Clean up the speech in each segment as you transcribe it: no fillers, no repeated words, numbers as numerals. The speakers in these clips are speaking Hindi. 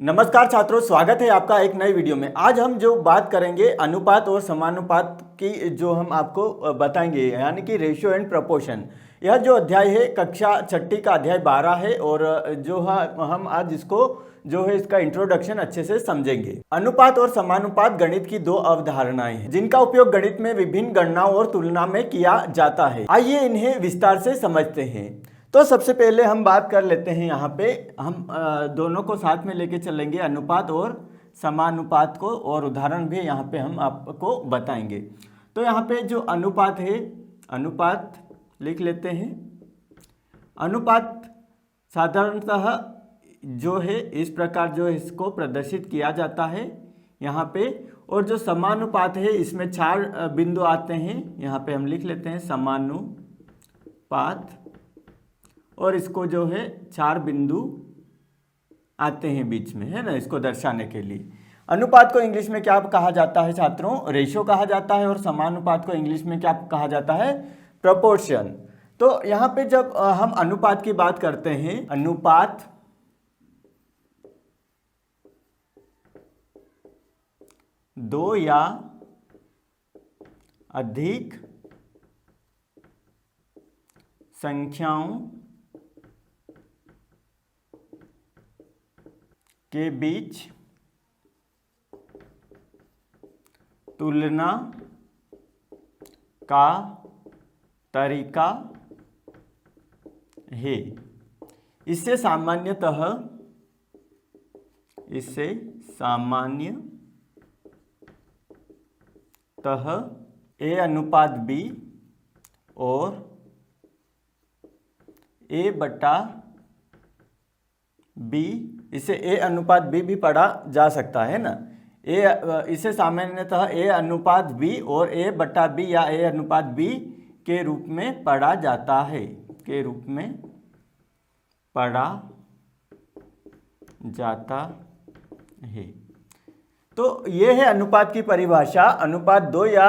नमस्कार छात्रों, स्वागत है आपका एक नई वीडियो में। आज हम जो बात करेंगे अनुपात और समानुपात की, जो हम आपको बताएंगे, यानी कि रेशियो एंड प्रपोर्शन। यह जो अध्याय है कक्षा छठी का अध्याय 12 है और जो हम आज इसको जो है इसका इंट्रोडक्शन अच्छे से समझेंगे। अनुपात और समानुपात गणित की दो अवधारणाएं हैं जिनका उपयोग गणित में विभिन्न गणनाओं और तुलना में किया जाता है। आइए इन्हें विस्तार से समझते हैं। तो सबसे पहले हम बात कर लेते हैं, यहाँ पे हम दोनों को साथ में लेके चलेंगे, अनुपात और समानुपात को, और उदाहरण भी यहाँ पे हम आपको बताएंगे। तो यहाँ पे जो अनुपात है, अनुपात लिख लेते हैं। अनुपात साधारणतः जो है इस प्रकार जो है इसको प्रदर्शित किया जाता है यहाँ पे। और जो समानुपात है इसमें 4 बिंदु आते हैं, यहाँ पे हम लिख लेते हैं समानुपात, और इसको जो है 4 बिंदु आते हैं बीच में, है ना, इसको दर्शाने के लिए। अनुपात को इंग्लिश में क्या कहा जाता है छात्रों? रेशियो कहा जाता है। और समानुपात को इंग्लिश में क्या कहा जाता है? प्रपोर्शन। तो यहाँ पे जब हम अनुपात की बात करते हैं, अनुपात दो या अधिक संख्याओं के बीच तुलना का तरीका है। इससे सामान्यतः ए अनुपात बी और ए बटा बी, इसे ए अनुपात बी भी पढ़ा जा सकता है ना। इसे सामान्यतः ए अनुपात बी और ए बटा बी या ए अनुपात बी के रूप में पढ़ा जाता है, के रूप में पढ़ा जाता है। तो ये है अनुपात की परिभाषा। अनुपात दो या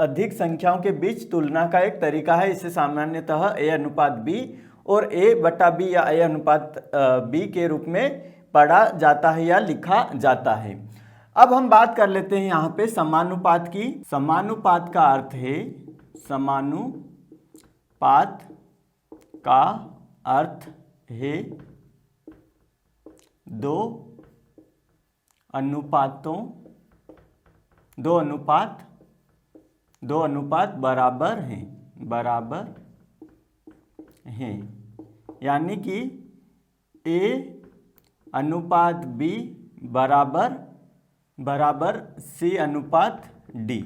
अधिक संख्याओं के बीच तुलना का एक तरीका है। इसे सामान्यतः ए अनुपात बी और ए बटा बी या ए अनुपात बी के रूप में पढ़ा जाता है या लिखा जाता है। अब हम बात कर लेते हैं यहाँ पे समानुपात की। समानुपात का अर्थ है, समानुपात का अर्थ है दो अनुपात बराबर हैं, यानी कि ए अनुपात बी बराबर सी अनुपात डी।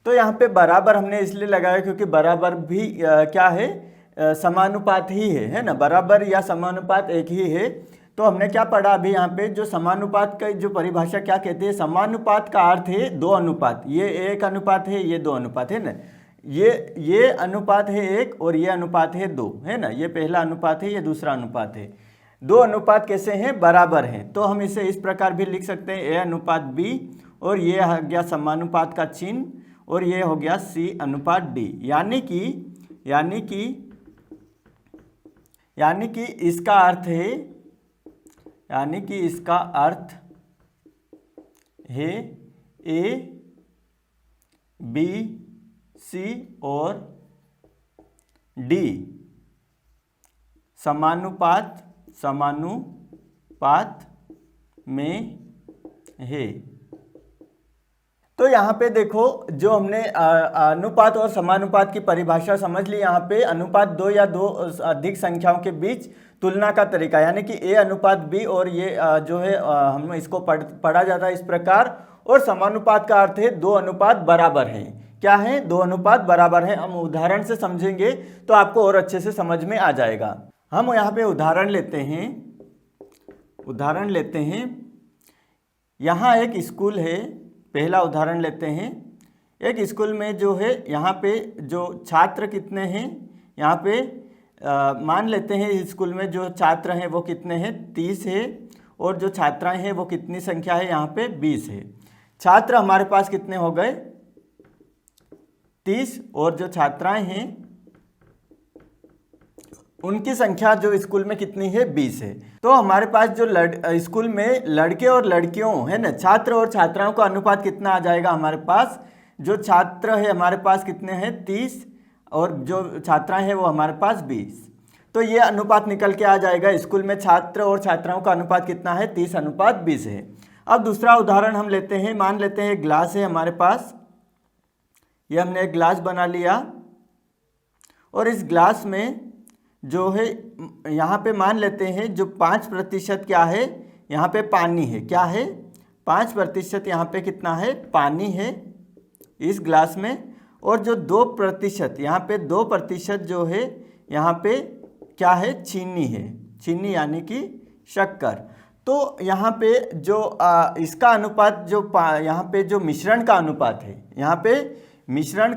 तो यहाँ पे बराबर हमने इसलिए लगाया क्योंकि बराबर भी क्या है? समानुपात ही है ना। बराबर या समानुपात एक ही है। तो हमने क्या पढ़ा अभी यहाँ पे? जो समानुपात का जो परिभाषा क्या कहती है? समानुपात का अर्थ है दो अनुपात। ये एक अनुपात है, ये दो अनुपात है ना। ये अनुपात है एक और ये अनुपात है दो, है ना। ये पहला अनुपात है, ये दूसरा अनुपात है। दो अनुपात कैसे हैं? बराबर हैं। तो हम इसे इस प्रकार भी लिख सकते हैं, ए अनुपात बी, और ये हो गया समानुपात का चिन्ह, और ये हो गया सी अनुपात डी। यानी कि इसका अर्थ है ए बी सी और डी समानुपात में है। तो यहाँ पे देखो, जो हमने अनुपात और समानुपात की परिभाषा समझ ली। यहाँ पे अनुपात दो या दो अधिक संख्याओं के बीच तुलना का तरीका, यानी कि ए अनुपात बी, और ये जो है हम इसको पढ़ा जाता है इस प्रकार। और समानुपात का अर्थ है दो अनुपात बराबर हैं। क्या है? दो अनुपात बराबर हैं। हम उदाहरण से समझेंगे तो आपको और अच्छे से समझ में आ जाएगा। हम यहाँ पे उदाहरण लेते हैं। यहाँ एक स्कूल है। पहला उदाहरण लेते हैं। एक स्कूल में जो है यहाँ पे जो छात्र कितने हैं? यहाँ पे मान लेते हैं इस स्कूल में जो छात्र हैं वो कितने हैं? 30 है। और जो छात्राएं हैं वो कितनी संख्या है? यहाँ पे 20 है। छात्र हमारे पास कितने हो गए? 30, और जो छात्राएं हैं उनकी संख्या जो स्कूल में कितनी है 20 है। तो हमारे पास जो स्कूल में लड़के और लड़कियों है ना, छात्र और छात्राओं का अनुपात कितना आ जाएगा हमारे पास, जो छात्र है हमारे पास कितने हैं 30 और जो छात्राएं हैं वो हमारे पास 20। तो ये अनुपात निकल के आ जाएगा, स्कूल में छात्र और छात्राओं का अनुपात कितना है 30:20 है। अब दूसरा उदाहरण हम लेते हैं, मान लेते हैं एक ग्लास है हमारे पास, ये हमने एक ग्लास बना लिया और इस ग्लास में जो है यहाँ पे मान लेते हैं जो 5% क्या है यहाँ पे पानी है, क्या है 5% यहाँ पे कितना है पानी है इस ग्लास में, और जो 2% यहाँ पे 2% जो है यहाँ पे क्या है चीनी है, चीनी यानी कि शक्कर। तो यहाँ पे जो इसका अनुपात जो यहाँ पे जो मिश्रण का अनुपात है, यहाँ पे मिश्रण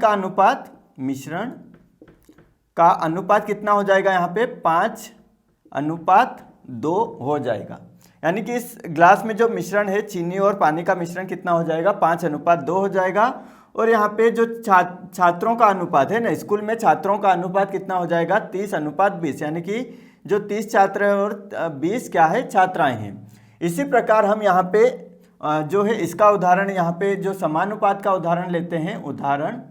का अनुपात कितना हो जाएगा यहाँ पे 5:2 हो जाएगा। यानी कि इस ग्लास में जो मिश्रण है चीनी और पानी का मिश्रण कितना हो जाएगा 5:2 हो जाएगा। और यहाँ पे जो छात्रों का अनुपात है ना, स्कूल में छात्रों का अनुपात कितना हो जाएगा 30:20, यानी कि जो 30 छात्र हैं और 20 क्या है छात्राएं हैं। इसी प्रकार हम यहाँ पे जो है इसका उदाहरण, यहाँ पे जो समानुपात का उदाहरण लेते हैं उदाहरण।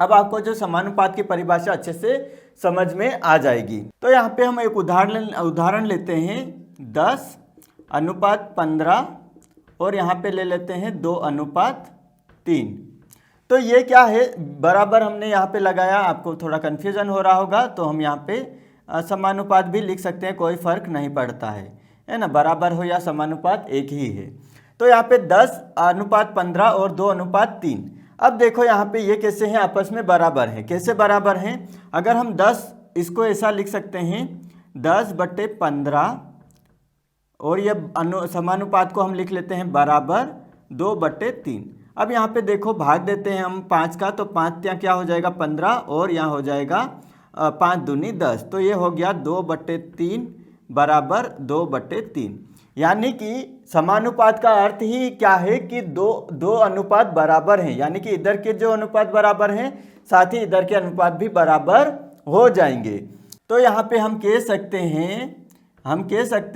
अब आपको जो समानुपात की परिभाषा अच्छे से समझ में आ जाएगी। तो यहाँ पे हम एक उदाहरण लेते हैं 10:15 और यहाँ पे ले लेते हैं 2:3। तो ये क्या है बराबर हमने यहाँ पे लगाया, आपको थोड़ा कन्फ्यूजन हो रहा होगा, तो हम यहाँ पे समानुपात भी लिख सकते हैं, कोई फर्क नहीं पड़ता है ना, बराबर हो या समानुपात एक ही है। तो यहाँ पे 10:15 और 2:3। अब देखो यहाँ पे ये कैसे हैं आपस में बराबर हैं, कैसे बराबर हैं, अगर हम 10 इसको ऐसा लिख सकते हैं 10/15 और ये समानुपात को हम लिख लेते हैं बराबर 2/3। अब यहाँ पे देखो भाग देते हैं हम 5 का, तो 5 क्या हो जाएगा 15 और यहाँ हो जाएगा 5 दूनी 10, तो ये हो गया 2/3 बराबर 2/3। यानी कि समानुपात का अर्थ ही क्या है कि दो अनुपात बराबर हैं, यानी कि इधर के जो अनुपात बराबर हैं साथ ही इधर के अनुपात भी बराबर हो जाएंगे। तो यहाँ पे हम कह सकते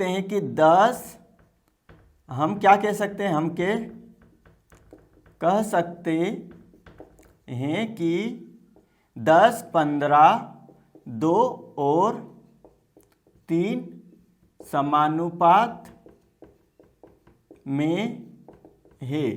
हैं कि 10, हम क्या कह सकते हैं, हम कह सकते हैं कि 10, 15, 2 और 3 समानुपात में है।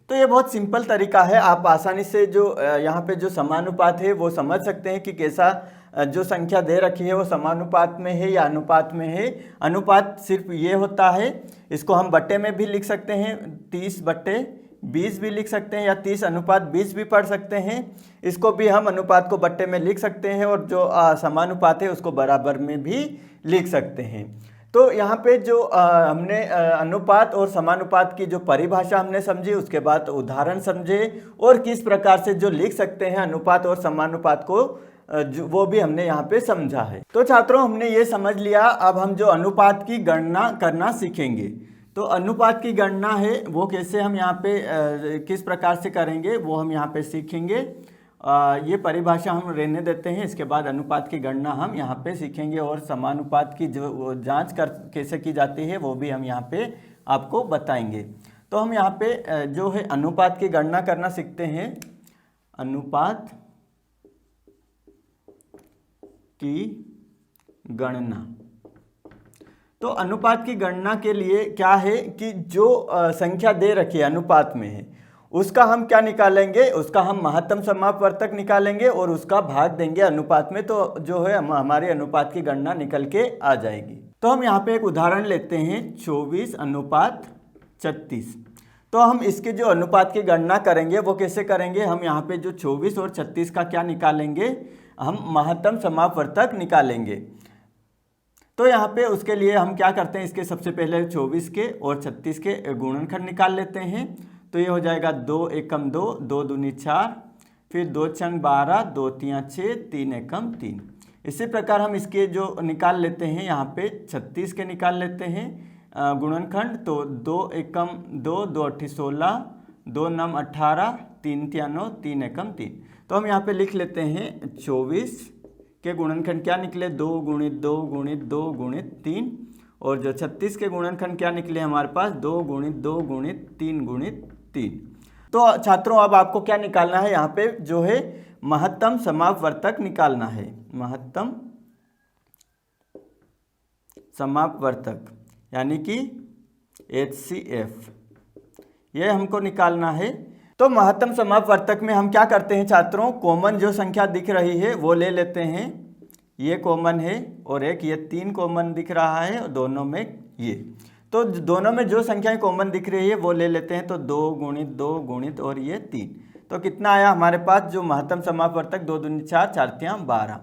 तो ये बहुत सिंपल तरीका है, आप आसानी से जो यहाँ पे जो समानुपात है वो समझ सकते हैं कि कैसा जो संख्या दे रखी है वो समानुपात में है या अनुपात में है। अनुपात सिर्फ ये होता है, इसको हम बट्टे में भी लिख सकते हैं, 30/20 भी लिख सकते हैं या 30:20 भी पढ़ सकते हैं। इसको भी हम अनुपात को बट्टे में लिख सकते हैं और जो समानुपात है उसको बराबर में भी लिख सकते हैं। तो यहाँ पे जो हमने अनुपात और समानुपात की जो परिभाषा हमने समझी, उसके बाद उदाहरण समझे और किस प्रकार से जो लिख सकते हैं अनुपात और समानुपात को, वो भी हमने यहाँ पे समझा है। तो छात्रों हमने ये समझ लिया, अब हम जो अनुपात की गणना करना सीखेंगे। तो अनुपात की गणना है वो कैसे हम यहाँ पे किस प्रकार से करेंगे वो हम यहाँ पे सीखेंगे। ये परिभाषा हम रहने देते हैं, इसके बाद अनुपात की गणना हम यहाँ पे सीखेंगे और समानुपात की जो जांच कैसे की जाती है वो भी हम यहाँ पे आपको बताएंगे। तो हम यहाँ पे जो है अनुपात की गणना करना सीखते हैं। अनुपात की गणना, तो अनुपात की गणना के लिए क्या है कि जो संख्या दे रखी है अनुपात में है उसका हम क्या निकालेंगे, उसका हम महत्तम समापवर्तक निकालेंगे और उसका भाग देंगे अनुपात में, तो जो है हमारे अनुपात की गणना निकल के आ जाएगी। तो हम यहाँ पे एक उदाहरण लेते हैं 24:36। तो हम इसके जो अनुपात की गणना करेंगे वो कैसे करेंगे, हम यहाँ पे जो 24 और 36 का क्या निकालेंगे, हम महत्तम समापवर्तक निकालेंगे। तो यहाँ पे उसके लिए हम क्या करते हैं, इसके सबसे पहले 24 के और 36 के गुणनखंड निकाल लेते हैं। तो ये हो जाएगा 2 एकम 2, 2 दूनी 4, फिर 2 छंग 12, 2 तियाँ 6, 3 एकम 3। इसी प्रकार हम इसके जो निकाल लेते हैं यहाँ पे 36 के निकाल लेते हैं गुणनखंड। तो 2 एकम 2, 2 अट्ठी 16, 2 नम 18, 3 तियाँ 9, 3 एकम 3। तो हम यहाँ पे लिख लेते हैं 24 के गुणनखंड क्या निकले, 2 गुणित 2 गुणित 2 गुणित 3, और जो 36 के गुणनखंड क्या निकले हमारे पास, 2 गुणित 2 गुणित 3 गुणित 3। तो छात्रों अब आपको क्या निकालना है, यहाँ पे जो है महत्तम समापवर्तक निकालना है, महत्तम समापवर्तक यानी कि HCF, ये हमको निकालना है। तो महत्तम समापवर्तक में हम क्या करते हैं छात्रों, कॉमन जो संख्या दिख रही है वो ले लेते हैं, ये कॉमन है और एक ये 3 कॉमन दिख रहा है और दोनों में ये, तो दोनों में जो संख्याएं कॉमन दिख रही है वो ले लेते हैं। तो 2 गुणित 2 गुणित और ये 3, तो कितना आया हमारे पास जो महत्तम समापवर्तक, 2 दूनी 4, 4 तियां 12।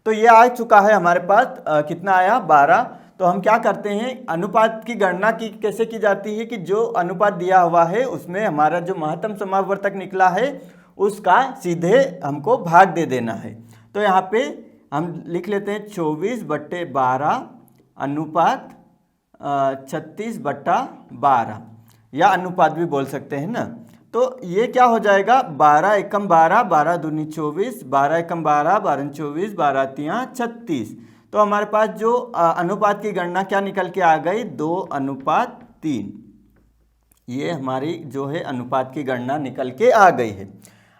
तो ये आ चुका है हमारे पास, कितना आया 12। तो हम क्या करते हैं, अनुपात की गणना की कैसे की जाती है कि जो अनुपात दिया हुआ है उसमें हमारा जो महत्तम समापवर्तक निकला है उसका सीधे हमको भाग दे देना है। तो यहाँ पे हम लिख लेते हैं 24/12 अनुपात 36/12, या अनुपात भी बोल सकते हैं ना। तो ये क्या हो जाएगा, 12 एकम 12, 12 दूनी 24, 12 एकम 12, 12 24, 12 तियां 36। तो हमारे पास जो अनुपात की गणना क्या निकल के आ गई, 2:3। ये हमारी जो है अनुपात की गणना निकल के आ गई है।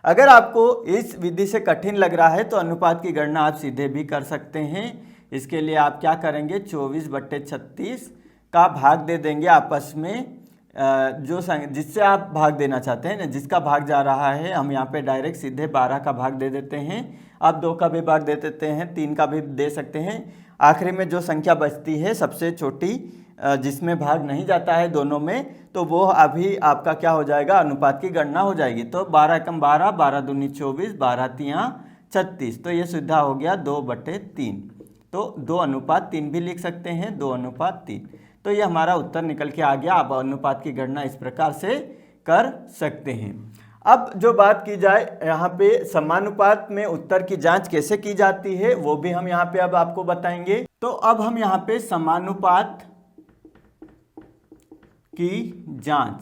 अगर आपको इस विधि से कठिन लग रहा है तो अनुपात की गणना आप सीधे भी कर सकते हैं। इसके लिए आप क्या करेंगे, 24/36 का भाग दे देंगे आपस में, जो जिससे आप भाग देना चाहते हैं ना, जिसका भाग जा रहा है, हम यहाँ पे डायरेक्ट सीधे 12 का भाग दे देते हैं। आप 2 का भी भाग दे देते हैं, 3 का भी दे सकते हैं। आखिरी में जो संख्या बचती है सबसे छोटी, जिसमें भाग नहीं जाता है दोनों में, तो वो अभी आपका क्या हो जाएगा, अनुपात की गणना हो जाएगी। तो 12 एकम 12, 12 दूनी 24, 12 तियां 36। तो ये सीधा हो गया 2/3। तो 2:3 भी लिख सकते हैं, 2:3। तो ये हमारा उत्तर निकल के आ गया। आप अनुपात की गणना इस प्रकार से कर सकते हैं। अब जो बात की जाए यहाँ पे समानुपात में उत्तर की जांच कैसे की जाती है वो भी हम यहाँ पे अब आपको बताएंगे। तो अब हम यहाँ पे समानुपात की जांच,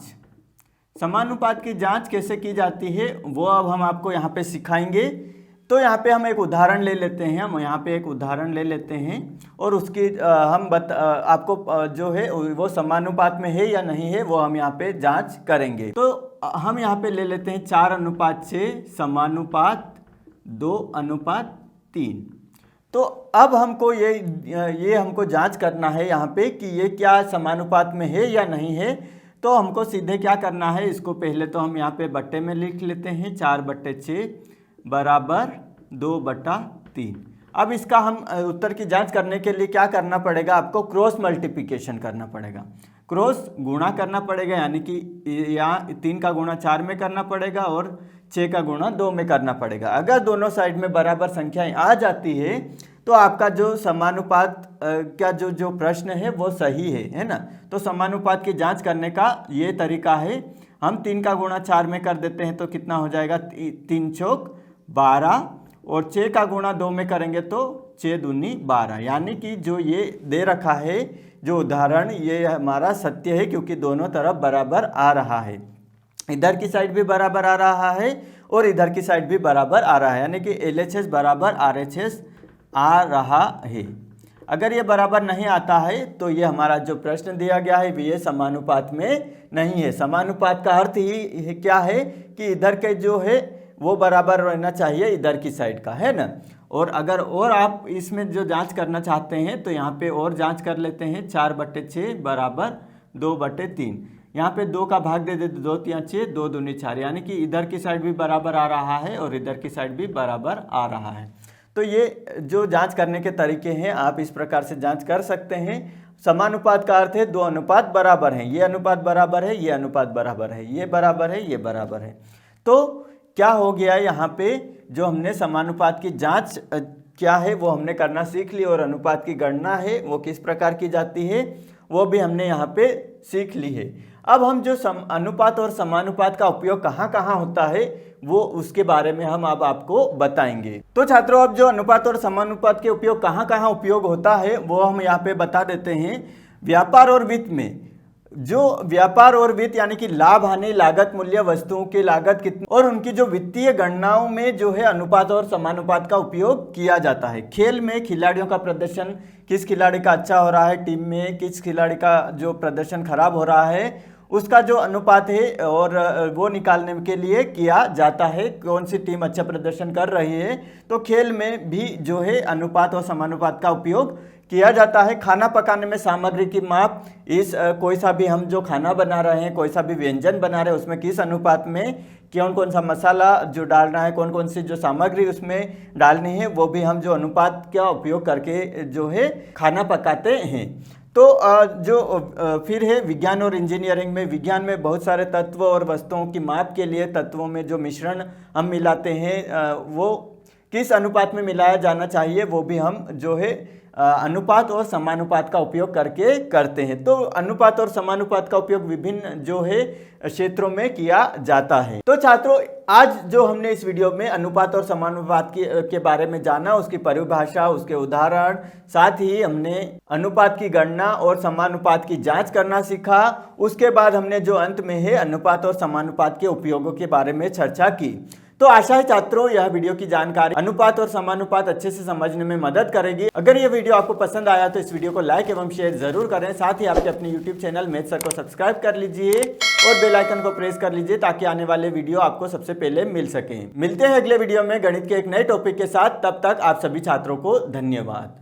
समानुपात की जांच कैसे की जाती है वो अब हम आपको यहाँ पे सिखाएंगे। तो यहाँ पे हम एक उदाहरण ले लेते हैं, हम यहाँ पे एक उदाहरण ले लेते हैं और उसकी आपको जो है वो समानुपात में है या नहीं है वो हम यहाँ पे जांच करेंगे। तो हम यहाँ पे ले लेते हैं 4:6 समानुपात 2:3। तो अब हमको ये हमको जांच करना है यहाँ पे कि ये क्या समानुपात में है या नहीं है। तो हमको सीधे क्या करना है, इसको पहले तो हम यहाँ पे बट्टे में लिख लेते हैं, 4/6 बराबर 2/3। अब इसका हम उत्तर की जांच करने के लिए क्या करना पड़ेगा, आपको क्रॉस मल्टीप्लिकेशन करना पड़ेगा, क्रॉस गुणा करना पड़ेगा, यानी कि यहाँ 3 का गुणा 4 में करना पड़ेगा और 6 का गुणा 2 में करना पड़ेगा। अगर दोनों साइड में बराबर संख्याएं आ जाती है तो आपका जो समानुपात का जो प्रश्न है वो सही है ना। तो समानुपात की जांच करने का ये तरीका है, हम 3 का गुणा 4 में कर देते हैं तो कितना हो जाएगा, 3 चौक 12, और 6 का गुणा 2 में करेंगे तो 6 दूनी 12। यानी कि जो ये दे रखा है जो उदाहरण, ये हमारा सत्य है क्योंकि दोनों तरफ बराबर आ रहा है, इधर की साइड भी बराबर आ रहा है और इधर की साइड भी बराबर आ रहा है, यानी कि LHS बराबर RHS आ रहा है। अगर ये बराबर नहीं आता है तो ये हमारा जो प्रश्न दिया गया है ये समानुपात में नहीं है। समानुपात का अर्थ ही क्या है कि इधर के जो है वो बराबर रहना चाहिए इधर की साइड का, है ना। और अगर और आप इसमें जो जांच करना चाहते हैं तो यहाँ पे और जांच कर लेते हैं, 4/6 बराबर 2/3। यहाँ पे 2 का भाग दे देते, 2 तियां 6, 2 दूनी 4, यानी कि इधर की साइड भी बराबर आ रहा है और इधर की साइड भी बराबर आ रहा है। तो ये जो जांच करने के तरीके हैं आप इस प्रकार से जांच कर सकते हैं। समानुपात का अर्थ है 2 अनुपात बराबर हैं, ये अनुपात बराबर है, ये अनुपात बराबर है, ये बराबर है, ये बराबर है। तो क्या हो गया यहाँ पे, जो हमने समानुपात की जांच क्या है वो हमने करना सीख ली, और अनुपात की गणना है वो किस प्रकार की जाती है वो भी हमने यहाँ पे सीख ली है। अब हम जो अनुपात और समानुपात का उपयोग कहाँ कहाँ होता है वो उसके बारे में हम अब आपको बताएंगे। तो छात्रों, अब जो अनुपात और समानुपात के उपयोग कहाँ कहाँ उपयोग होता है वो हम यहाँ पे बता देते हैं। व्यापार और वित्त में जो व्यापार और वित्त यानी कि लाभ हानि लागत मूल्य वस्तुओं की लागत कितनी और उनकी जो वित्तीय गणनाओं में जो है अनुपात और समानुपात का उपयोग किया जाता है। खेल में खिलाड़ियों का प्रदर्शन, किस खिलाड़ी का अच्छा हो रहा है, टीम में किस खिलाड़ी का जो प्रदर्शन खराब हो रहा है, उसका जो अनुपात है और वो निकालने के लिए किया जाता है, कौन सी टीम अच्छा प्रदर्शन कर रही है। तो खेल में भी जो है अनुपात और समानुपात का उपयोग किया जाता है। खाना पकाने में सामग्री की माप, इस कोई सा भी हम जो खाना बना रहे हैं, कोई सा भी व्यंजन बना रहे हैं, उसमें किस अनुपात में कौन कौन सा मसाला जो डालना है, कौन कौन सी जो सामग्री उसमें डालनी है, वो भी हम जो अनुपात का उपयोग करके जो है खाना पकाते हैं। तो फिर है विज्ञान और इंजीनियरिंग में। विज्ञान में बहुत सारे तत्व और वस्तुओं की माप के लिए तत्वों में जो मिश्रण हम मिलाते हैं वो किस अनुपात में मिलाया जाना चाहिए, वो भी हम जो है अनुपात और समानुपात का उपयोग करके करते हैं। तो अनुपात और समानुपात का उपयोग विभिन्न जो है क्षेत्रों में किया जाता है। तो छात्रों, आज जो हमने इस वीडियो में अनुपात और समानुपात के बारे में जाना, उसकी परिभाषा, उसके उदाहरण, साथ ही हमने अनुपात की गणना और समानुपात की जांच करना सीखा। उसके बाद हमने जो अंत में है अनुपात और समानुपात के उपयोगों के बारे में चर्चा की। तो आशा है छात्रों यह वीडियो की जानकारी अनुपात और समानुपात अच्छे से समझने में मदद करेगी। अगर यह वीडियो आपको पसंद आया तो इस वीडियो को लाइक एवं शेयर जरूर करें। साथ ही आपके अपने YouTube चैनल मैथ सर को सब्सक्राइब कर लीजिए और बेल आइकन को प्रेस कर लीजिए ताकि आने वाले वीडियो आपको सबसे पहले मिल सके। मिलते हैं अगले वीडियो में गणित के एक नए टॉपिक के साथ। तब तक आप सभी छात्रों को धन्यवाद।